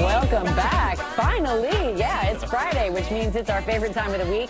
Welcome back. Finally, yeah, it's Friday, which means it's our favorite time of the week,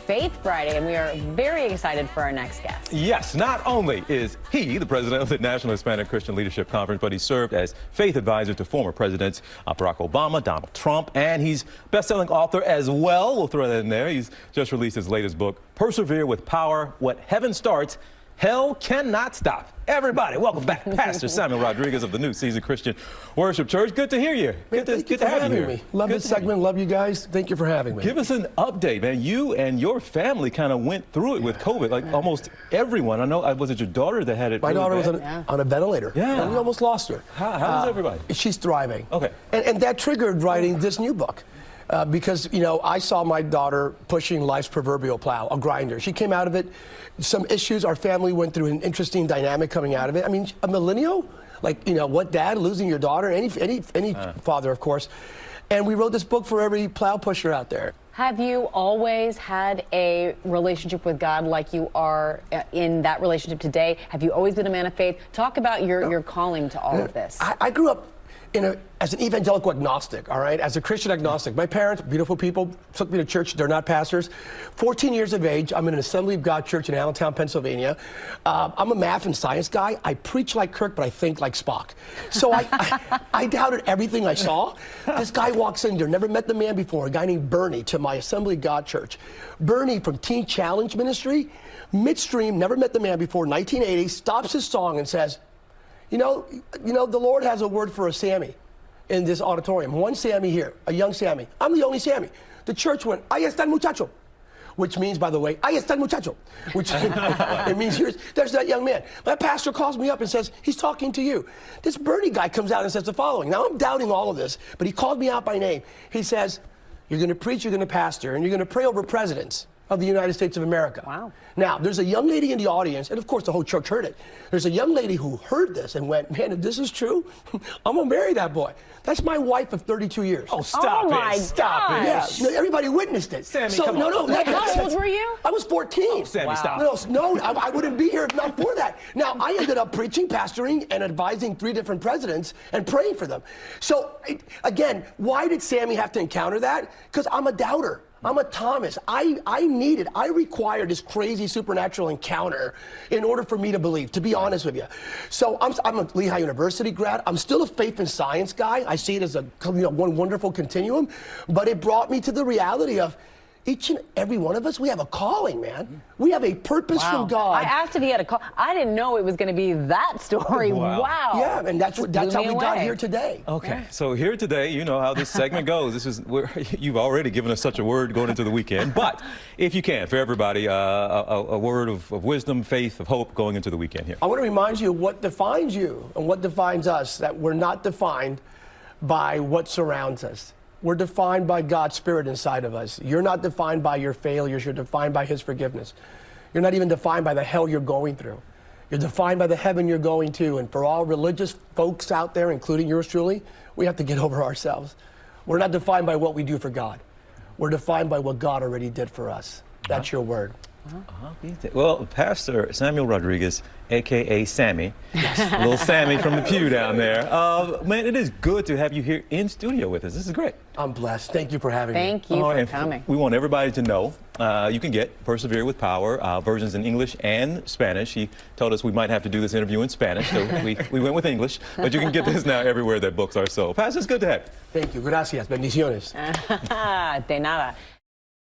Faith Friday, and we are very excited for our next guest. Yes, not only is he the president of the National Hispanic Christian Leadership Conference, but he served as faith advisor to former presidents Barack Obama, Donald Trump, and he's best-selling author as well. We'll throw that in there. He's just released his latest book, Persevere with Power, What Heaven Starts, Hell Cannot Stop. Everybody, welcome back, Pastor Samuel Rodriguez of the New Season Christian Worship Church. Good to hear you. Good to have you here. Love this segment. Love you guys. Thank you for having me. Give us an update, man. You and your family kind of went through it with COVID, like almost everyone. I know, was it your daughter that had it? My daughter was bad? on a ventilator. Yeah. And we almost lost her. How's everybody? She's thriving. Okay. And that triggered writing this new book. Because, you know, I saw my daughter pushing life's proverbial plow, a grinder. She came out of it, some issues. Our family went through an interesting dynamic coming out of it. I mean, a millennial, like, you know, what dad, losing your daughter, any father, of course. And we wrote this book for every plow pusher out there. Have you always had a relationship with God like you are in that relationship today? Have you always been a man of faith? Talk about your calling to all of this. I grew up as an evangelical agnostic, all right? As a Christian agnostic. My parents, beautiful people, took me to church. They're not pastors. 14 years of age, I'm in an Assembly of God church in Allentown, Pennsylvania. I'm a math and science guy. I preach like Kirk, but I think like Spock. So I doubted everything I saw. This guy walks in there, never met the man before, a guy named Bernie, to my Assembly of God church. Bernie from Teen Challenge Ministry, midstream, never met the man before, 1980, stops his song and says, you know, the Lord has a word for a Sammy in this auditorium. One Sammy here, a young Sammy. I'm the only Sammy. The church went, ahí está el muchacho, which means, by the way, ahí está el muchacho, which it means there's that young man. My pastor calls me up and says, he's talking to you. This Bernie guy comes out and says the following. Now, I'm doubting all of this, but he called me out by name. He says, you're going to preach, you're going to pastor, and you're going to pray over presidents of the United States of America. Wow. Now, there's a young lady in the audience, and of course the whole church heard it. There's a young lady who heard this and went, man, if this is true, I'm gonna marry that boy. That's my wife of 32 years. Oh, stop it. Stop it. Yeah, everybody witnessed it. Sammy, so, come on. How old were you? I was 14. Oh, Sammy, stop. No, I wouldn't be here if not for that. Now, I ended up preaching, pastoring, and advising 3 different presidents and praying for them. So, again, why did Sammy have to encounter that? Because I'm a doubter. I'm a Thomas. I required this crazy supernatural encounter in order for me to believe, to be honest with you. So I'm a Lehigh University grad. I'm still a faith and science guy. I see it as one wonderful continuum, but it brought me to the reality of each and every one of us, we have a calling, man. We have a purpose from God. I asked if he had a call. I didn't know it was going to be that story. Wow. Yeah, and that's how we got here today. Okay, so here today, you know how this segment goes. You've already given us such a word going into the weekend, but if you can, for everybody, a word of wisdom, faith, of hope going into the weekend here. I want to remind you of what defines you and what defines us, that we're not defined by what surrounds us. We're defined by God's Spirit inside of us. You're not defined by your failures. You're defined by His forgiveness. You're not even defined by the hell you're going through. You're defined by the heaven you're going to. And for all religious folks out there, including yours truly, we have to get over ourselves. We're not defined by what we do for God. We're defined by what God already did for us. That's your word. Well, Pastor Samuel Rodriguez, a.k.a. Sammy, little Sammy from the pew down there. Man, it is good to have you here in studio with us. This is great. I'm blessed. Thank you for having me. Thank you for coming. We want everybody to know you can get Persevere with Power, versions in English and Spanish. He told us we might have to do this interview in Spanish, so we went with English. But you can get this now everywhere that books are sold. Pastor, it's good to have you. Thank you. Gracias. Bendiciones. De nada.